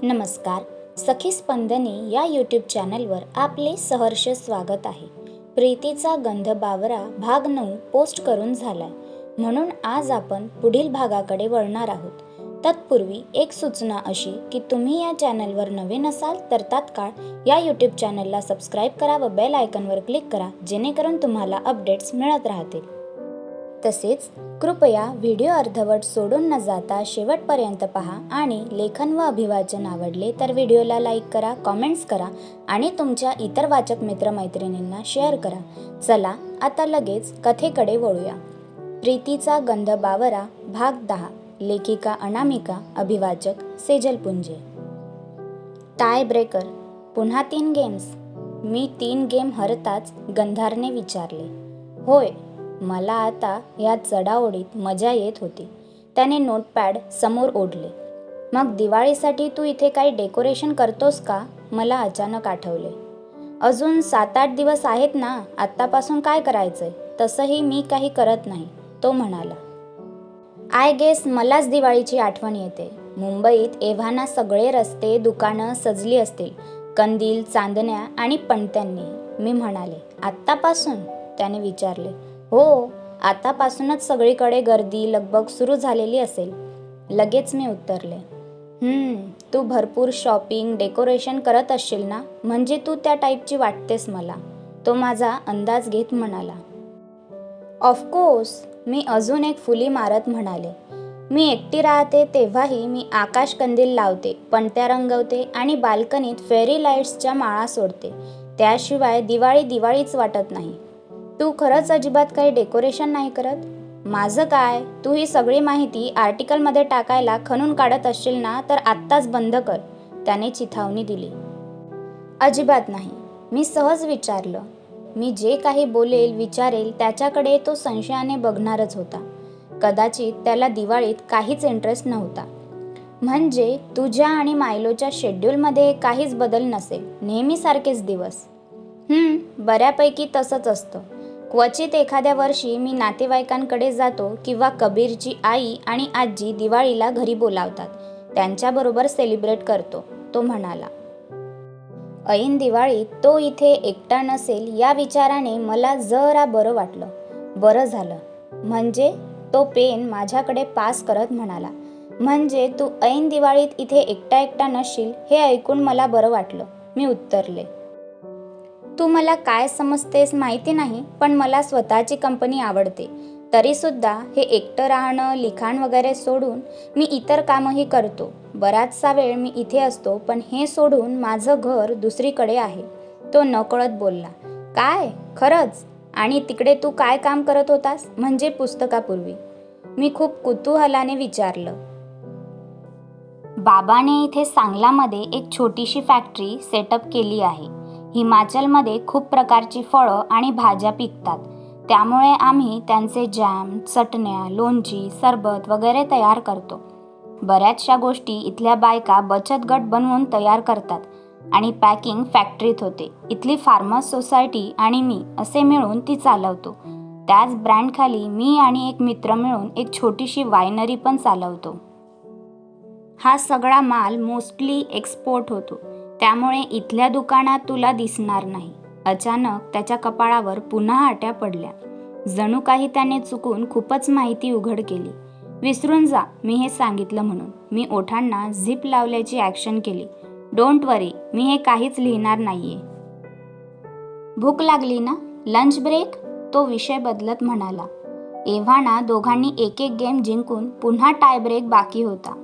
नमस्कार. सखी स्पंदनी या यूट्यूब चॅनलवर आपले सहर्ष स्वागत आहे. प्रीतीचा गंध बावरा भाग 9 पोस्ट करून झालाय, म्हणून आज आपण पुढील भागाकडे वळणार आहोत. तत्पूर्वी एक सूचना अशी की तुम्ही या चॅनलवर नवीन असाल तर तात्काळ या यूट्यूब चॅनलला सबस्क्राईब करा व बेल आयकॉनवर क्लिक करा, जेणेकरून तुम्हाला अपडेट्स मिळत राहतील. तसेच कृपया व्हिडिओ अर्धवट सोडून न जाता शेवटपर्यंत पहा आणि लेखन व अभिवाचन आवडले तर व्हिडिओला लाईक करा, कॉमेंट्स करा आणि तुमच्या इतर वाचक मित्रमैत्रिणींना शेअर करा. चला आता लगेच कथेकडे वळूया. प्रीतीचा गंध बावरा भाग 10. लेखिका अनामिका, अभिवाचक सेजल पुंजे. Tie breaker. पुन्हा 3 गेम्स. मी 3 गेम हरताच गंधारने विचारले. होय. मला आता या चढाओढीत मजा येत होती. त्याने नोटपॅड समोर ओढले. मग दिवाळीसाठी तू इथे काही डेकोरेशन करतोस का? मला अचानक आठवले. अजून 7-8 दिवस आहेत ना, आत्तापासून काय करायचंय? तसंही मी काही करत नाही, तो म्हणाला. आय गेस मलाच दिवाळीची आठवण येते. मुंबईत एव्हाना सगळे रस्ते, दुकानं सजली असतील, कंदील, चांदण्या आणि पणत्यांनी, मी म्हणाले. आत्तापासून? त्याने विचारले. हो, आतापासूनच सगळीकडे गर्दी, लगबग सुरू झालेली असेल, लगेच मी उत्तरले. तू भरपूर शॉपिंग, डेकोरेशन करत असशील ना, म्हणजे तू त्या टाईपची वाटतेस मला, तो माझा अंदाज घेत म्हणाला. ऑफकोर्स, मी अजून एक फुली मारत म्हणाले. मी एकटी राहते तेव्हाही मी आकाश कंदील लावते, पणत्या रंगवते आणि बाल्कनीत फेरी लाईट्सच्या माळा सोडते. त्याशिवाय दिवाळी दिवाळीच वाटत नाही. तू खरंच अजिबात काही डेकोरेशन नाही करत? माझं काय, तू ही सगळी माहिती आर्टिकलमध्ये टाकायला खणून काढत असशील ना, तर आत्ताच बंद कर, त्याने चिथावणी दिली. अजिबात नाही, मी सहज विचारलं. मी जे काही बोलेल, विचारेल त्याच्याकडे तो संशयाने बघणारच होता. कदाचित त्याला दिवाळीत काहीच इंटरेस्ट नव्हता. म्हणजे तुझ्या आणि मायलोच्या शेड्यूलमध्ये काहीच बदल नसेल, नेहमीसारखेच दिवस? बऱ्यापैकी तसंच असतं. क्वचित एखाद्या वर्षी मी नातेवाईकांकडे जातो किंवा कबीरची आई आणि आजी दिवाळीला घरी बोलावतात, त्यांच्याबरोबर सेलिब्रेट करतो, तो म्हणाला. ऐन दिवाळीत तो इथे एकटा नसेल या विचाराने मला जरा बरं वाटलं. बरं झालं. म्हणजे? तो पेन माझ्याकडे पास करत म्हणाला. म्हणजे तू ऐन दिवाळीत इथे एकटा नसशील हे ऐकून मला बरं वाटलं, मी उत्तरले. तू मला काय समजतेस माहिती नाही, पण मला स्वतःची कंपनी आवडते. तरीसुद्धा हे एकटं राहणं, लिखाण वगैरे सोडून मी इतर कामही करतो. बराचसा वेळ मी इथे असतो, पण हे सोडून माझं घर दुसरीकडे आहे, तो नकळत बोलला. काय? खरंच? आणि तिकडे तू काय काम करत होतास? म्हणजे पुस्तकापूर्वी, मी खूप कुतूहलाने विचारलं. बाबाने इथे सांगलामध्ये एक छोटीशी फॅक्टरी सेटअप केली आहे. हिमाचलमध्ये खूप प्रकारची फळं आणि भाज्या पिकतात, त्यामुळे आम्ही त्यांचे जॅम, चटण्या, लोणची, सरबत वगैरे तयार करतो. बऱ्याचशा गोष्टी इथल्या बायका बचत गट बनवून तयार करतात आणि पॅकिंग फॅक्टरीत होते. इथली फार्मर्स सोसायटी आणि मी असे मिळून ती चालवतो. त्याच ब्रँडखाली मी आणि एक मित्र मिळून एक छोटीशी वायनरी पण चालवतो. हा सगळा माल मोस्टली एक्सपोर्ट होतो, त्यामुळे इथल्या दुकानात तुला दिसणार नाही. अचानक त्याच्या कपाळावर पुन्हा आट्या पडल्या. जणू काही त्याने चुकून खूपच माहिती उघड केली. विसरून जा मी हे सांगितलं म्हणून. मी ओठांना झिप लावल्याची ॲक्शन केली. डोंट वरी, मी हे काहीच लिहिणार नाहीये. भूक लागली ना? Lunch break? तो विषय बदलत म्हणाला. एव्हाना दोघांनी एक गेम जिंकून पुन्हा टाय ब्रेक बाकी होता.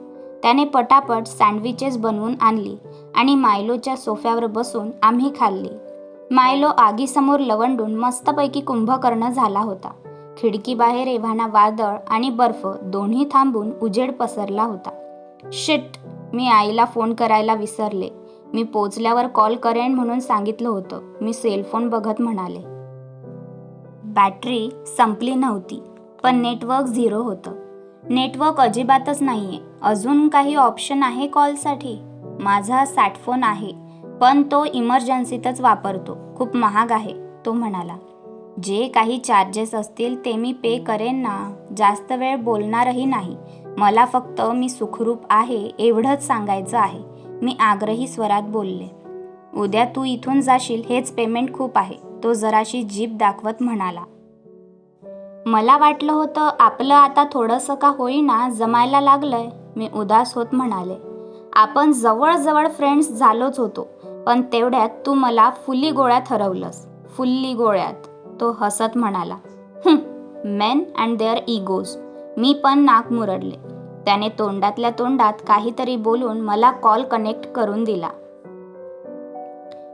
त्याने पटापट सँडविचेस बनवून आणली आणि मायलोच्या सोफ्यावर बसून आम्ही खाल्ली. मायलो आगीसमोर लवंडून मस्तपैकी कुंभकर्ण झाला होता. खिडकीबाहेर एव्हाना वादळ आणि बर्फ दोन्ही थांबून उजेड पसरला होता. शिट, मी आईला फोन करायला विसरले. मी पोचल्यावर कॉल करेन म्हणून सांगितलं होतं, मी सेलफोन बघत म्हणाले. बॅटरी संपली नव्हती, पण नेटवर्क 0 होतं. नेटवर्क अजिबातच नाहीये. अजून काही ऑप्शन आहे कॉलसाठी? माझा सॅटफोन आहे, पण तो इमर्जन्सीतच वापरतो. खूप महाग आहे, तो म्हणाला. जे काही चार्जेस असतील ते मी पे करेन ना. जास्त वेळ बोलणारही नाही. मला फक्त मी सुखरूप आहे एवढंच सांगायचं आहे. मी आग्रही स्वरात बोलले. उद्या तू इथून जाशील हेच पेमेंट खूप आहे, तो जराशी जीभ दाखवत म्हणाला. मला वाटलं होतं आपलं आता थोडंसं का होईना जमायला लागलंय, मी उदास होत म्हणाले. आपण जवळजवळ फ्रेंड्स झालोच होतो, पण तेवढ्यात तू मला फुल्ली गोळ्यात हरवलंस. फुल्ली गोळ्यात, तो हसत म्हणाला. Men and their egos. मी पण नाक मुरडले. त्याने तोंडातल्या तोंडात काहीतरी बोलून मला कॉल कनेक्ट करून दिला.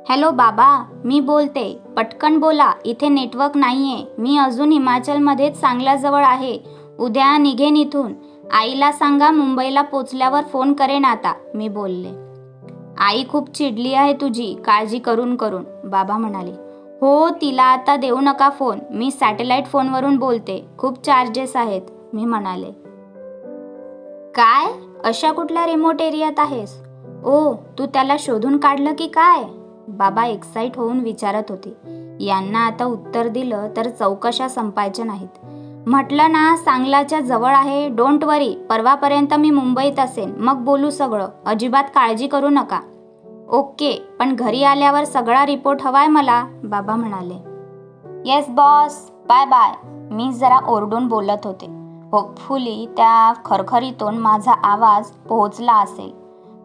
हॅलो बाबा, मी बोलते. पटकन बोला, इथे नेटवर्क नाहीये. मी अजून हिमाचलमध्येच सांगलाजवळ आहे. उद्या निघेन इथून. आईला सांगा मुंबईला पोचल्यावर फोन करेन आता, मी बोलले. आई खूप चिडली आहे तुझी, काळजी करून करून, बाबा म्हणाले. हो, तिला आता देऊ नका फोन. मी सॅटेलाइट फोनवरून बोलते. खूप चार्जेस आहेत, मी म्हणाले. काय? अशा कुठल्या रिमोट एरियात आहेस? ओ, तू त्याला शोधून काढलं की काय? बाबा एक्साइट होऊन विचारत होते. यांना आता उत्तर दिलं तर चौकशा संपायच्या नाहीत. म्हटलं ना, सांगलाच्या जवळ आहे. डोंट वरी, परवापर्यंत मी मुंबईत असेन, मग बोलू सगळं. अजिबात काळजी करू नका. ओके, पण घरी आल्यावर सगळा रिपोर्ट हवाय मला, बाबा म्हणाले. येस बॉस, बाय बाय, मी जरा ओरडून बोलत होते. होपफुली त्या खरखरीतून माझा आवाज पोहोचला असेल.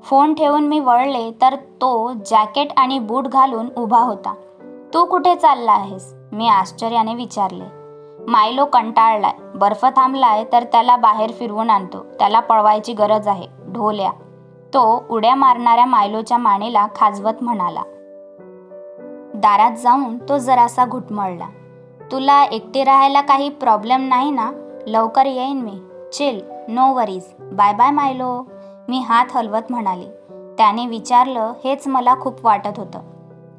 फोन ठेवून मी वळले तर तो जॅकेट आणि बूट घालून उभा होता. तू कुठे चालला आहेस, मी आश्चर्याने विचारले. मायलो कंटाळलाय. बर्फ थांबलाय तर त्याला बाहेर फिरवून आणतो. त्याला पळवायची गरज आहे, ढोल्या, तो उड्या मारणाऱ्या मायलोच्या मानेला खाजवत म्हणाला. दारात जाऊन तो जरासा घुटमळला. तुला एकटी राहायला काही प्रॉब्लेम नाही ना? लवकर येईन मी. Chill, no worries. Bye bye Mylo, मी हात हलवत म्हणाले. त्याने विचारलं हेच मला खूप वाटत होतं.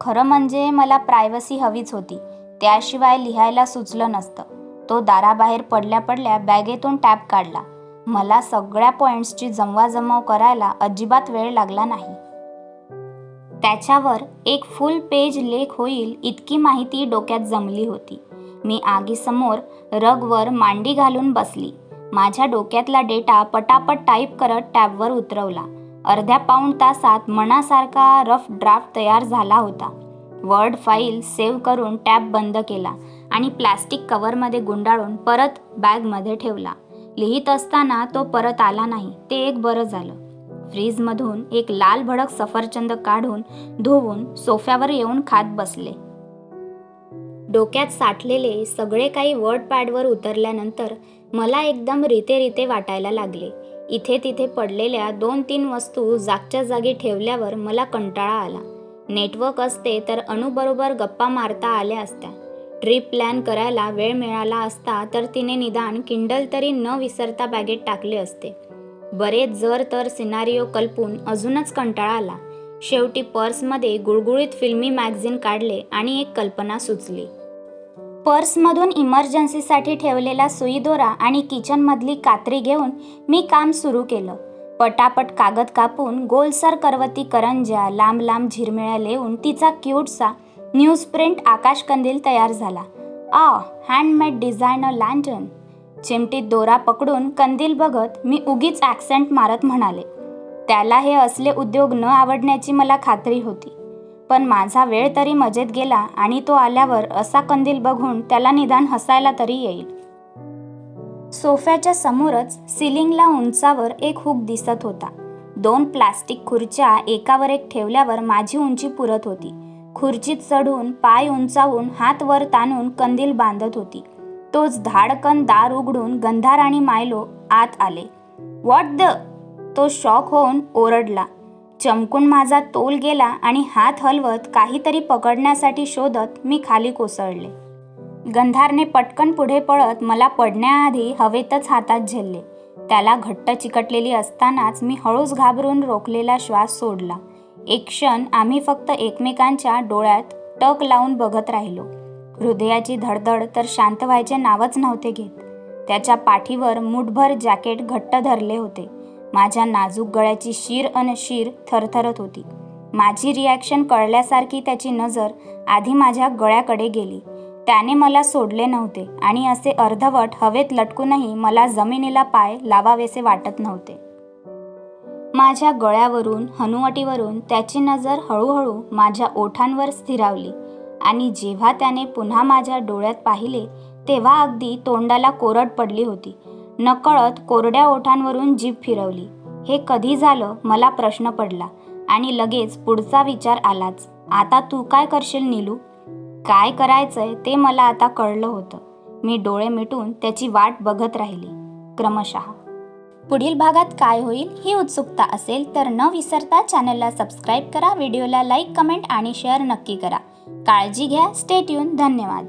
खरं म्हणजे मला प्रायव्हसी हवीच होती, त्याशिवाय लिहायला सुचलं नसतं. तो दाराबाहेर पडल्या पडल्या बॅगेतून टॅब काढला. मला सगळ्या पॉईंट्सची जमवाजमव करायला अजिबात वेळ लागला नाही. त्याच्यावर एक फुल पेज लेख होईल इतकी माहिती डोक्यात जमली होती. मी आगीसमोर रगवर मांडी घालून बसली. माझ्या डोक्यातला डेटा पटापट टाईप करत टॅबवर उतरवला. अर्ध्या पाऊण तासात मनासारखा रफ ड्राफ्ट तयार झाला होता. वर्ड फाईल सेव्ह करून टॅब बंद केला आणि प्लॅस्टिक कव्हरमध्ये गुंडाळून परत बॅगमध्ये ठेवला. लिहित असताना तो परत आला नाही, ते एक बरं झालं. फ्रीजमधून एक लाल भडक सफरचंद काढून धुवून सोफ्यावर येऊन खात बसले. डोक्यात साठलेले सगळे काही वर्ड पॅडवर उतरल्यानंतर मला एकदम रिते वाटायला लागले. इथे तिथे पडलेल्या 2-3 वस्तू जागच्या जागी ठेवल्यावर मला कंटाळा आला. नेटवर्क असते तर अणूबरोबर गप्पा मारता आल्या असत्या. ट्रिप प्लॅन करायला वेळ मिळाला असता तर तिने निदान किंडल तरी न विसरता बॅगेत टाकले असते. बरेच जर तर सिनारिओ कल्पून अजूनच कंटाळा आला. शेवटी पर्समध्ये गुळगुळीत फिल्मी मॅगझिन काढले आणि एक कल्पना सुचली. पर्समधून इमर्जन्सीसाठी ठेवलेला सुईदोरा आणि किचनमधली कात्री घेऊन मी काम सुरू केलं. पटापट कागद कापून गोलसर करवती करंज्या, लांब लांब झिरमिळ्या लेवून तिचा क्यूटसा न्यूजप्रिंट आकाशकंदील तयार झाला. Handmade designer lantern. चिमटीत दोरा पकडून कंदील बघत मी उगीच ॲक्सेंट मारत म्हणाले. त्याला हे असले उद्योग न आवडण्याची मला खात्री होती, पण माझा वेळ तरी मजेत गेला आणि तो आल्यावर असा कंदील बघून त्याला निदान हसायला तरी येईल. सोफ्याच्या समोरच सिलिंगला उंचावर एक हुक दिसत होता. 2 प्लास्टिक खुर्च्या एकावर एक ठेवल्यावर माझी उंची पुरत होती. खुर्चीत चढून पाय उंचावून हात वर ताणून कंदील बांधत होती. तोच धाडकन दार उघडून गंधार आणि मायलो आत आले. व्हॉट द, तो शॉक होऊन ओरडला. चमकून माझा तोल गेला आणि हात हलवत काहीतरी पकडण्यासाठी शोधत मी खाली कोसळले. गंधारने पटकन पुढे पळत मला पडण्याआधी हवेतच हातात झेलले. त्याला घट्ट चिकटलेली असतानाच मी हळूच घाबरून रोखलेला श्वास सोडला. एक क्षण आम्ही फक्त एकमेकांच्या डोळ्यात टक लावून बघत राहिलो. हृदयाची धडधड तर शांत व्हायचे नावच नव्हते घेत. त्याच्या पाठीवर मुठभर जॅकेट घट्ट धरले होते. माझ्या नाजूक गळ्याची शीर थरथरत होती. माझी रिॲक्शन कळल्यासारखी त्याची नजर आधी माझ्या गळ्याकडे गेली. त्याने मला सोडले नव्हते आणि असे अर्धवट हवेत लटकूनही मला जमिनीला पाय लावावेसे वाटत नव्हते. माझ्या गळ्यावरून हनुवटीवरून त्याची नजर हळूहळू माझ्या ओठांवर स्थिरावली आणि जेव्हा त्याने पुन्हा माझ्या डोळ्यात पाहिले तेव्हा अगदी तोंडाला कोरड पडली होती. नकळत कोरड्या ओठांवरून जीभ फिरवली. हे कधी झालं मला प्रश्न पडला आणि लगेच पुढचा विचार आलाच. आता तू काय करशील नीलू? काय करायचंय ते मला आता कळलं होतं. मी डोळे मिटून त्याची वाट बघत राहिली. क्रमशः पुढील भागात काय होईल ही उत्सुकता असेल तर न विसरता चॅनलला सबस्क्राईब करा, व्हिडिओला लाईक, कमेंट आणि शेअर नक्की करा. काळजी घ्या. Stay tune. धन्यवाद.